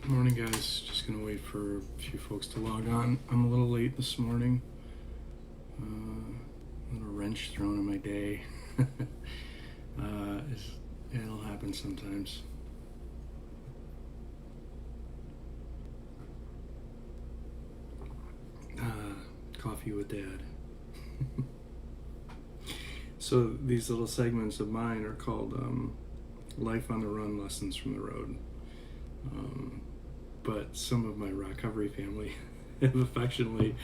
Morning, guys. Just gonna wait for a few folks to log on. I'm a little late this morning. A little wrench thrown in my day. It'll happen sometimes. Coffee with Dad. So these little segments of mine are called Life on the Run Lessons from the Road. But some of my ROCovery family have affectionately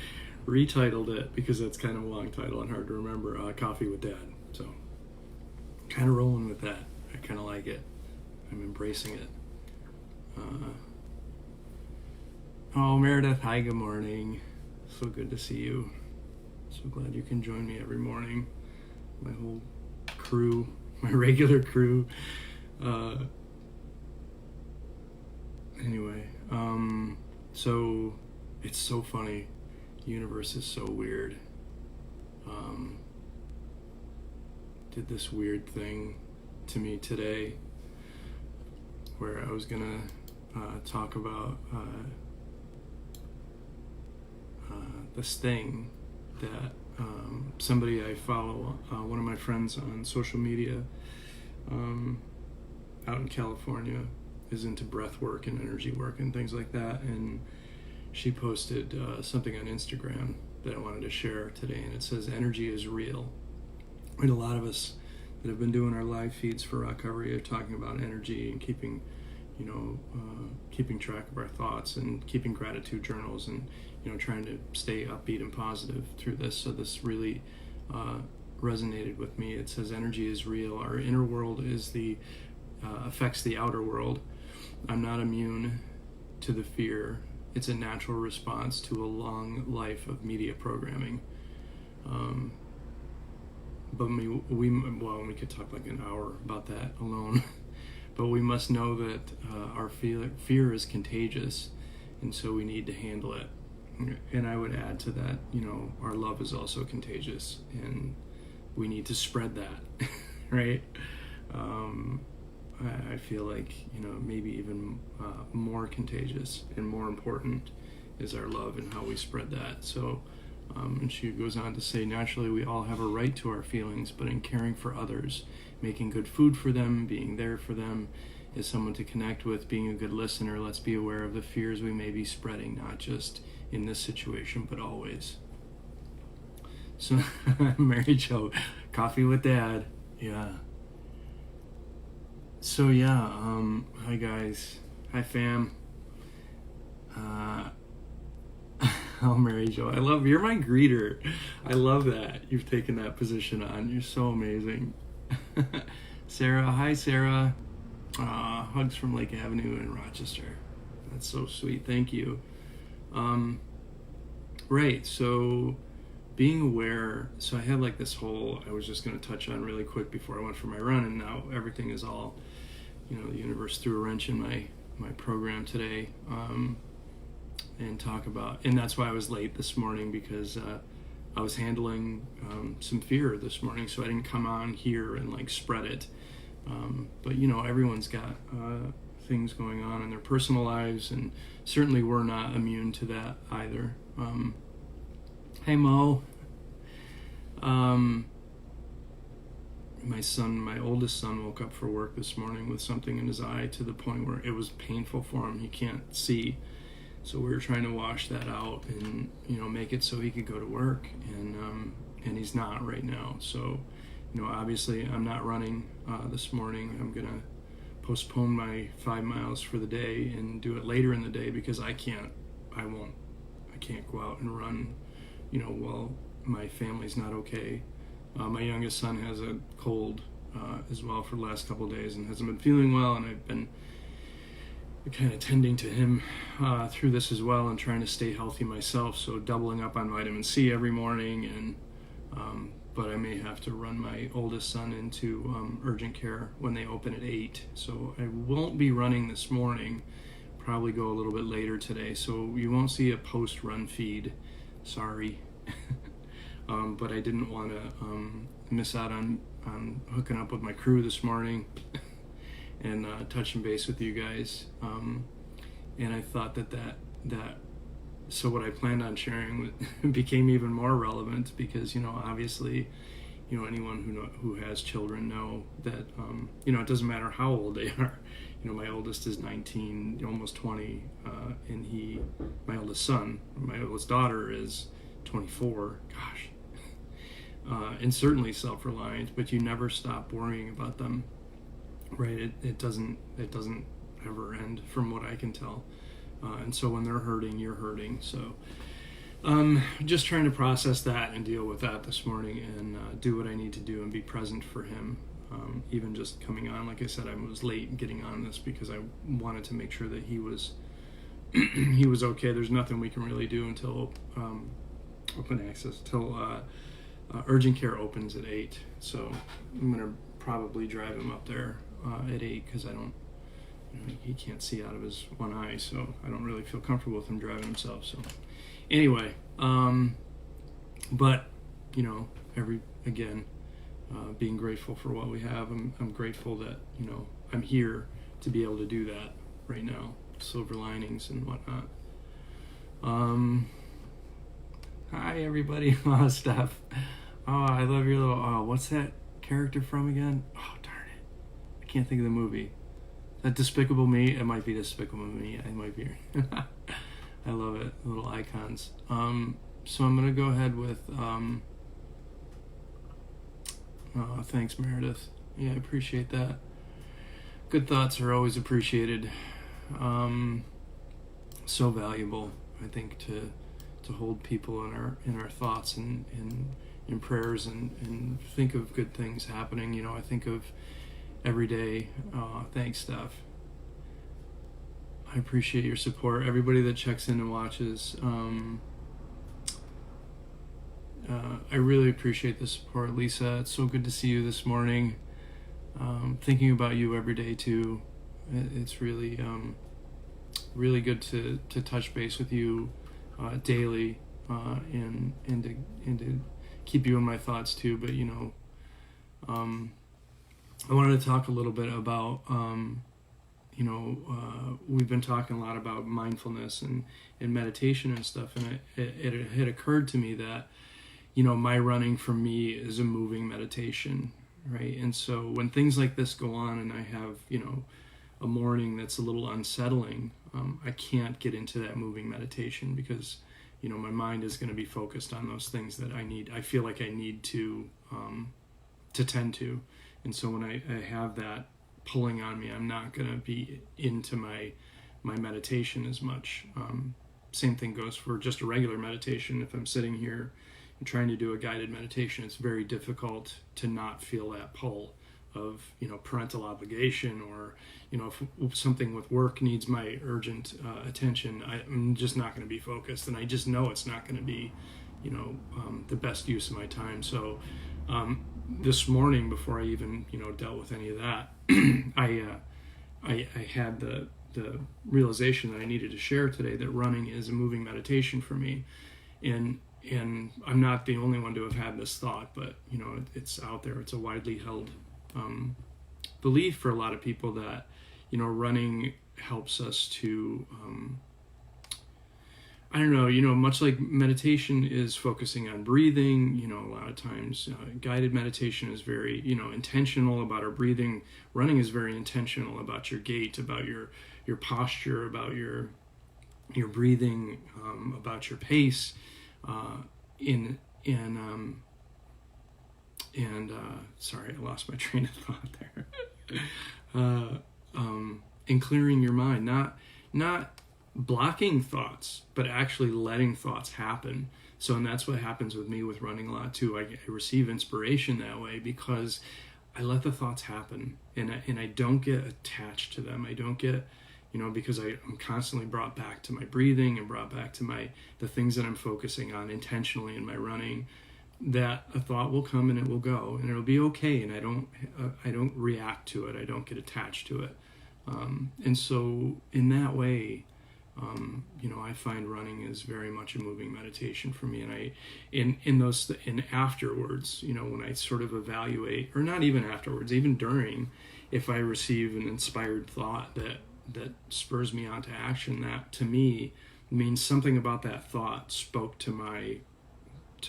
retitled it, because that's kind of a long title and hard to remember, Coffee with Dad. So kind of rolling with that. I kind of like it. I'm embracing it. Oh, Meredith, hi, good morning. So good to see you. So glad you can join me every morning. My whole crew, my regular crew. Anyway, so it's so funny. The universe is so weird. Did this weird thing to me today where I was gonna talk about this thing that somebody I follow, one of my friends on social media out in California, is into breath work and energy work and things like that, and she posted something on Instagram that I wanted to share today, and it says energy is real. And a lot of us that have been doing our live feeds for ROCovery are talking about energy and keeping track of our thoughts and keeping gratitude journals and trying to stay upbeat and positive through this. So this really resonated with me. It says energy is real. Our inner world is affects the outer world. I'm not immune to the fear. It's a natural response to a long life of media programming. But we could talk like an hour about that alone. But we must know that our fear is contagious, and so we need to handle it. And I would add to that, our love is also contagious, and we need to spread that, right? I feel like, maybe even more contagious and more important is our love and how we spread that. So, and she goes on to say, naturally, we all have a right to our feelings, but in caring for others, making good food for them, being there for them, is someone to connect with, being a good listener, let's be aware of the fears we may be spreading, not just in this situation, but always. So, Mary Jo, Coffee with Dad, yeah. So yeah, hi guys, hi fam. Oh, Mary Jo, you're my greeter. I love that you've taken that position on. You're so amazing. Sarah, hi Sarah. Hugs from Lake Avenue in Rochester. That's so sweet. Thank you. Right. So being aware. So I had like this whole. I was just going to touch on really quick before I went for my run, and now everything is all. The universe threw a wrench in my program today. And talk about, and that's why I was late this morning, because I was handling some fear this morning, so I didn't come on here and like spread it. But everyone's got things going on in their personal lives, and certainly we're not immune to that either. Hey Mo. My oldest son woke up for work this morning with something in his eye to the point where it was painful for him. He can't see. So we were trying to wash that out and, make it so he could go to work, and he's not right now. So, obviously I'm not running this morning. I'm going to postpone my 5 miles for the day and do it later in the day, because I can't go out and run, while my family's not okay. My youngest son has a cold as well for the last couple of days and hasn't been feeling well, and I've been kind of tending to him through this as well, and trying to stay healthy myself, so doubling up on vitamin C every morning. And but I may have to run my oldest son into urgent care when they open at 8, so I won't be running this morning, probably go a little bit later today, so you won't see a post-run feed, sorry. But I didn't want to miss out on hooking up with my crew this morning and touching base with you guys. And I thought that so what I planned on sharing became even more relevant because, obviously, anyone who has children know that, it doesn't matter how old they are. My oldest is 19, almost 20, and my oldest son, my oldest daughter is 24. Gosh. And certainly self-reliant, but you never stop worrying about them, right? It doesn't ever end, from what I can tell. And so when they're hurting, you're hurting. So just trying to process that and deal with that this morning, and do what I need to do and be present for him. Even just coming on, like I said, I was late getting on this because I wanted to make sure that he was he was okay. There's nothing we can really do until open access, till urgent care opens at 8. So I'm gonna probably drive him up there at 8 because I don't. He can't see out of his one eye, so I don't really feel comfortable with him driving himself. So anyway, but being grateful for what we have. I'm grateful that I'm here to be able to do that right now. Silver linings and whatnot. Hi everybody. Oh, Steph. Oh, I love your little. Oh, what's that character from again? Oh, darn it, I can't think of the movie. That Despicable Me? It might be Despicable Me. I might be. I love it. Little icons. So I'm gonna go ahead with. Thanks, Meredith. Yeah, I appreciate that. Good thoughts are always appreciated. So valuable, I think, to hold people in our thoughts and in prayers and think of good things happening. I think of every day. Thanks, Steph. I appreciate your support. Everybody that checks in and watches. I really appreciate the support, Lisa. It's so good to see you this morning. Thinking about you every day too. It's really, really good to touch base with you daily, and to keep you in my thoughts too. But I wanted to talk a little bit about, we've been talking a lot about mindfulness and meditation and stuff, and it had occurred to me that, my running for me is a moving meditation, right? And so when things like this go on and I have, a morning that's a little unsettling, I can't get into that moving meditation because, my mind is going to be focused on those things that I feel like I need to tend to. And so when I have that pulling on me, I'm not going to be into my meditation as much. Same thing goes for just a regular meditation. If I'm sitting here and trying to do a guided meditation, it's very difficult to not feel that pull of, parental obligation, or, if something with work needs my urgent attention, I'm just not going to be focused. And I just know it's not going to be, the best use of my time. So this morning, before I even, dealt with any of that, I had the realization that I needed to share today that running is a moving meditation for me. And I'm not the only one to have had this thought, but it's out there. It's a widely held belief for a lot of people that running helps us to much like meditation is focusing on breathing. A lot of times guided meditation is very intentional about our breathing. Running is very intentional about your gait, about your posture, about your breathing, about your pace. Sorry, I lost my train of thought there. And clearing your mind, not blocking thoughts, but actually letting thoughts happen. So, and that's what happens with me with running a lot too. I receive inspiration that way because I let the thoughts happen, and I don't get attached to them. I don't get, because I'm constantly brought back to my breathing and brought back to the things that I'm focusing on intentionally in my running. That a thought will come and it will go, and it'll be okay. And I don't react to it. I don't get attached to it. And so in that way, I find running is very much a moving meditation for me. And in afterwards, when I sort of evaluate, or not even afterwards, even during, if I receive an inspired thought that that spurs me on to action, that to me means something about that thought spoke to my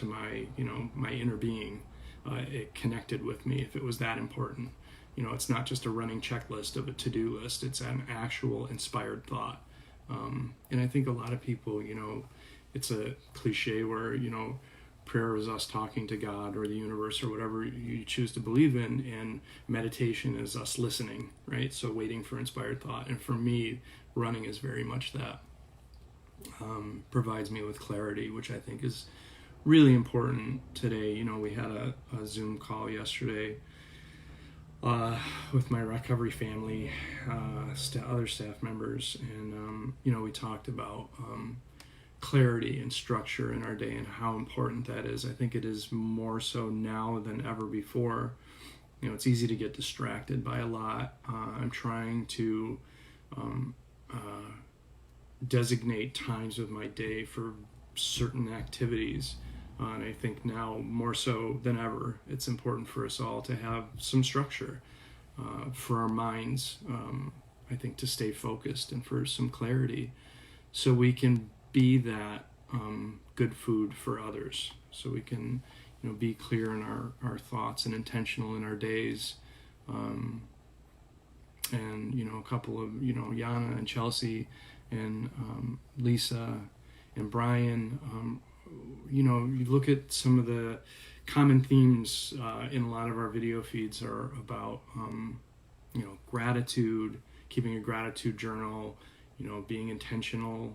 my inner being. It connected with me, if it was that important. It's not just a running checklist of a to-do list. It's an actual inspired thought. And I think a lot of people, it's a cliche where, prayer is us talking to God or the universe or whatever you choose to believe in, and meditation is us listening, right? So waiting for inspired thought. And for me, running is very much that. Provides me with clarity, which I think is really important today. We had a Zoom call yesterday with my ROCovery family, other staff members, and we talked about clarity and structure in our day and how important that is. I think it is more so now than ever before. It's easy to get distracted by a lot. I'm trying to designate times of my day for certain activities. And I think now more so than ever, it's important for us all to have some structure for our minds, I think, to stay focused and for some clarity, so we can be that good food for others, so we can be clear in our thoughts and intentional in our days. And a couple of Yana and Chelsea and Lisa and Brian, you look at some of the common themes in a lot of our video feeds are about gratitude, keeping a gratitude journal, being intentional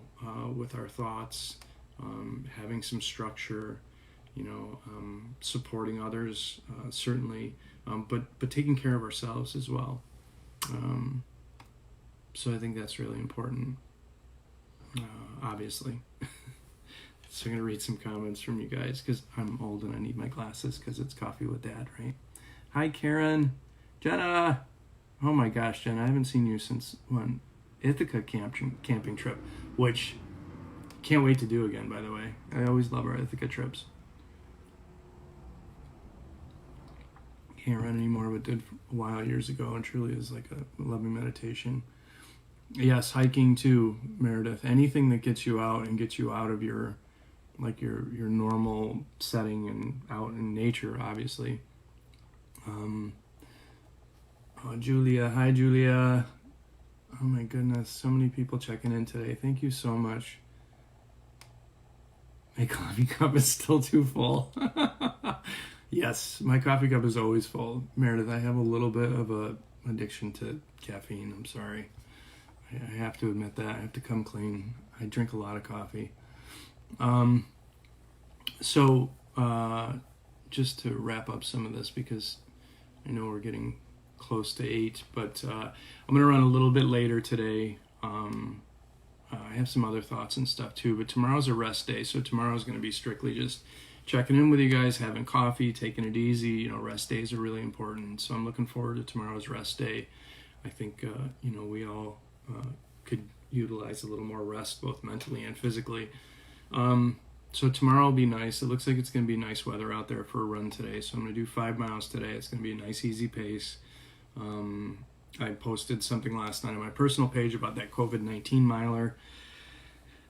with our thoughts, having some structure, supporting others, certainly, but taking care of ourselves as well. So I think that's really important, obviously. So I'm going to read some comments from you guys, because I'm old and I need my glasses because it's Coffee with Dad, right? Hi, Karen. Jenna. Oh my gosh, Jenna, I haven't seen you since when? Ithaca camping trip, which can't wait to do again, by the way. I always love our Ithaca trips. Can't run anymore, but did a while years ago, and truly is like a loving meditation. Yes, hiking too, Meredith. Anything that gets you out and gets you out of your normal setting and out in nature, obviously. Julia. Hi, Julia. Oh my goodness, so many people checking in today. Thank you so much. My coffee cup is still too full. Yes, my coffee cup is always full. Meredith, I have a little bit of a addiction to caffeine. I'm sorry. I have to admit that. I have to come clean. I drink a lot of coffee. So just to wrap up some of this, because I know we're getting close to 8, but I'm going to run a little bit later today. I have some other thoughts and stuff too, but tomorrow's a rest day, so tomorrow's going to be strictly just checking in with you guys, having coffee, taking it easy. Rest days are really important, so I'm looking forward to tomorrow's rest day. I think we all could utilize a little more rest, both mentally and physically. So tomorrow will be nice. It looks like it's going to be nice weather out there for a run today, so I'm going to do 5 miles today. It's going to be a nice, easy pace. I posted something last night on my personal page about that COVID-19 miler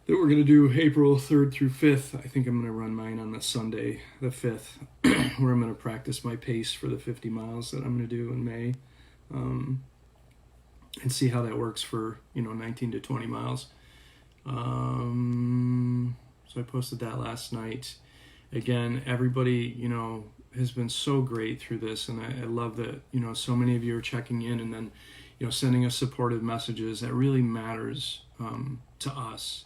that we're going to do April 3rd through 5th. I think I'm going to run mine on the Sunday, the 5th, where I'm going to practice my pace for the 50 miles that I'm going to do in May, and see how that works for 19 to 20 miles. So I posted that last night. Again, everybody has been so great through this, and I love that so many of you are checking in and then sending us supportive messages. That really matters to us.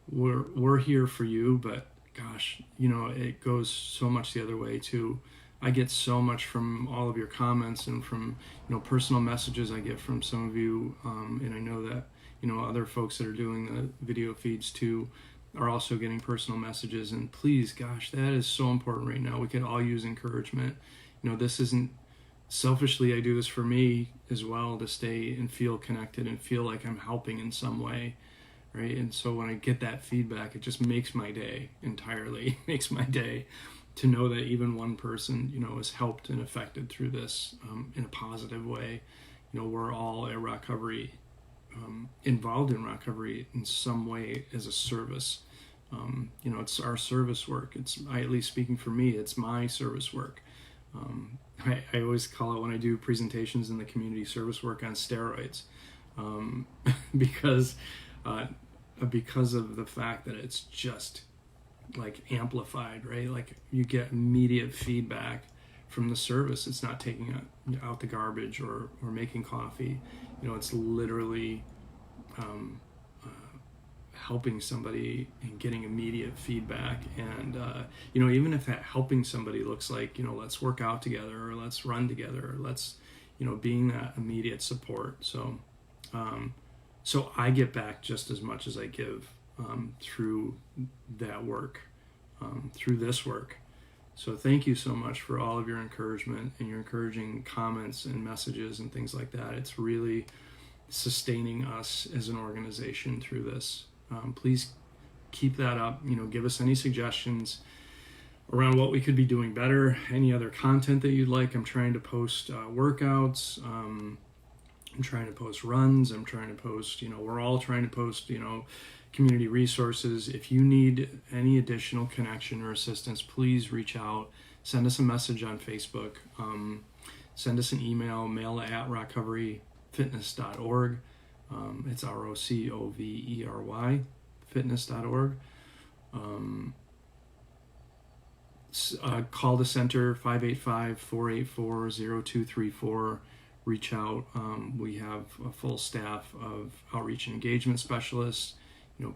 We're here for you, but gosh, it goes so much the other way too. I get so much from all of your comments and from personal messages I get from some of you, and I know that other folks that are doing the video feeds too are also getting personal messages. And please, gosh, that is so important right now. We could all use encouragement. This isn't selfishly, I do this for me as well, to stay and feel connected and feel like I'm helping in some way, right? And so when I get that feedback, it just makes my day entirely. It makes my day to know that even one person is helped and affected through this in a positive way. We're all at ROCovery involved in ROCovery in some way as a service. It's our service work. At least speaking for me, it's my service work. I always call it, when I do presentations in the community, service work on steroids, because of the fact that it's just like amplified, right? Like you get immediate feedback from the service. It's not taking out the garbage or making coffee. It's literally helping somebody and getting immediate feedback. And even if that helping somebody looks like, let's work out together, or let's run together, or let's being that immediate support. So I get back just as much as I give through that work, through this work. So thank you so much for all of your encouragement and your encouraging comments and messages and things like that. It's really sustaining us as an organization through this. Please keep that up. Give us any suggestions around what we could be doing better, any other content that you'd like. I'm trying to post workouts. I'm trying to post runs. I'm trying to post, we're all trying to post, community resources. If you need any additional connection or assistance, please reach out. Send us a message on Facebook. Send us an email, mail@ROCoveryFitness.org. It's ROCovery fitness.org. Call the center, 585-484-0234. Reach out. We have a full staff of outreach and engagement specialists,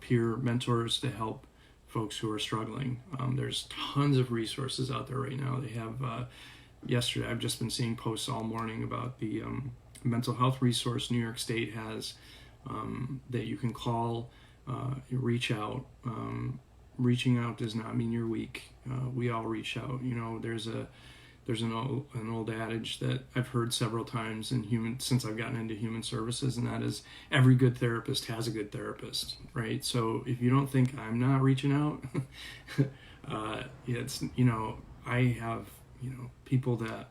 peer mentors to help folks who are struggling. There's tons of resources out there right now. They have, yesterday, I've just been seeing posts all morning about the mental health resource New York State has, that you can call, reach out. Reaching out does not mean you're weak. We all reach out. There's an old adage that I've heard several times since I've gotten into human services, and that is, every good therapist has a good therapist, right? So if you don't think I'm not reaching out, it's, I have, people that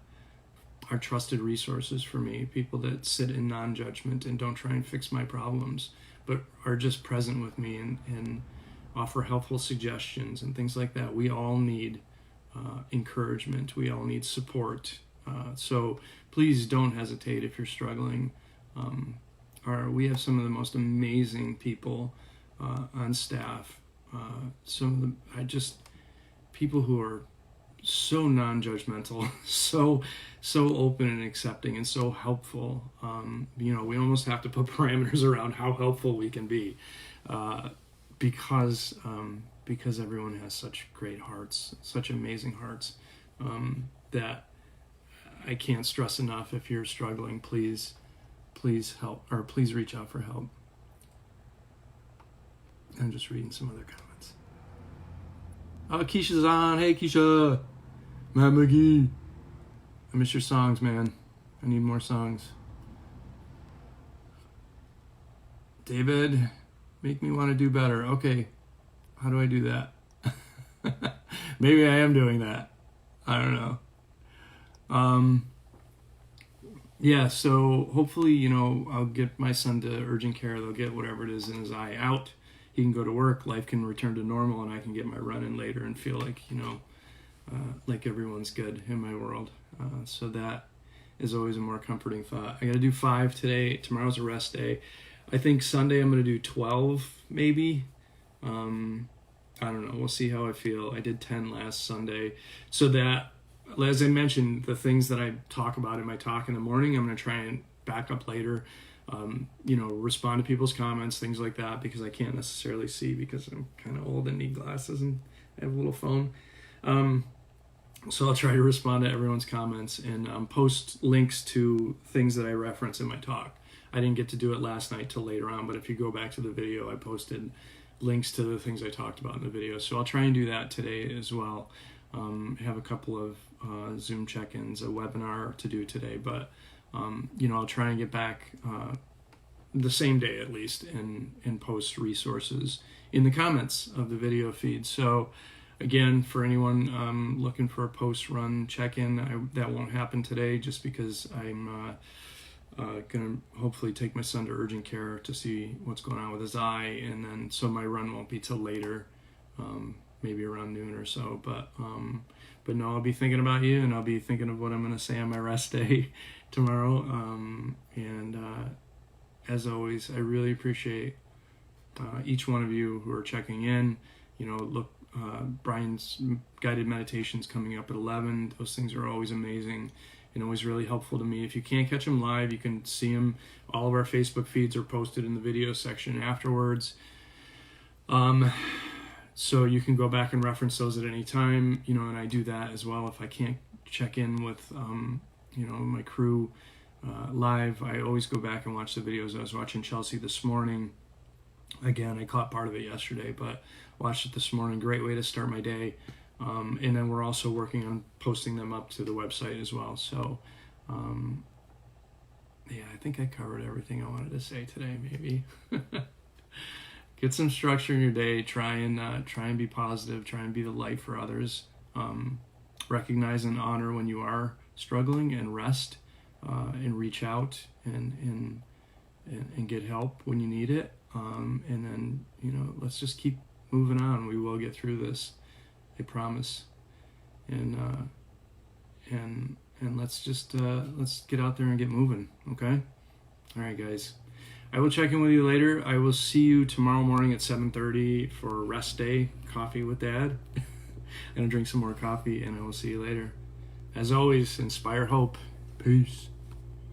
are trusted resources for me, people that sit in non-judgment and don't try and fix my problems, but are just present with me and offer helpful suggestions and things like that. We all need encouragement. We all need support. So please don't hesitate if you're struggling. We have some of the most amazing people on staff. People who are so non-judgmental, so open and accepting, and so helpful. We almost have to put parameters around how helpful we can be, because everyone has such great hearts, such amazing hearts, that I can't stress enough. If you're struggling, please help, or please reach out for help. I'm just reading some other comments. Oh, Keisha's on. Hey, Keisha. Matt McGee. I miss your songs, man. I need more songs. David, make me want to do better. Okay. How do I do that? Maybe I am doing that. I don't know. Yeah, so hopefully, I'll get my son to urgent care. They'll get whatever it is in his eye out. He can go to work. Life can return to normal, and I can get my run in later and feel like, like everyone's good in my world. So that is always a more comforting thought. I got to do 5 today. Tomorrow's a rest day. I think Sunday I'm going to do 12, maybe. I don't know. We'll see how I feel. I did 10 last Sunday. So that, as I mentioned, the things that I talk about in my talk in the morning, I'm going to try and back up later. Respond to people's comments, things like that, because I can't necessarily see because I'm kind of old and need glasses and I have a little phone. So I'll try to respond to everyone's comments and post links to things that I reference in my talk. I didn't get to do it last night till later on, but if you go back to the video, I posted links to the things I talked about in the video. So I'll try and do that today as well. Have a couple of Zoom check-ins, a webinar to do today, but I'll try and get back the same day at least and post resources in the comments of the video feed. So again, for anyone looking for a post-run check-in, that won't happen today just because I'm gonna hopefully take my son to urgent care to see what's going on with his eye, and then so my run won't be till later, maybe around noon or so. But no, I'll be thinking about you, and I'll be thinking of what I'm gonna say on my rest day tomorrow. And as always, I really appreciate each one of you who are checking in. Look, Brian's guided meditations coming up at 11. Those things are always amazing and always really helpful to me. If you can't catch them live, you can see them. All of our Facebook feeds are posted in the video section afterwards. So you can go back and reference those at any time, and I do that as well. If I can't check in with, my crew live, I always go back and watch the videos. I was watching Chelsea this morning. Again, I caught part of it yesterday, but watched it this morning. Great way to start my day. And then we're also working on posting them up to the website as well. So, I think I covered everything I wanted to say today, maybe. Get some structure in your day. Try and be positive. Try and be the light for others. Recognize and honor when you are struggling, and rest, and reach out and get help when you need it. And then, let's just keep moving on. We will get through this, I promise. And let's just let's get out there and get moving. Okay. All right, guys. I will check in with you later. I will see you tomorrow morning at 7:30 for rest day, coffee with Dad. I'm gonna drink some more coffee, and I will see you later. As always, inspire hope. Peace.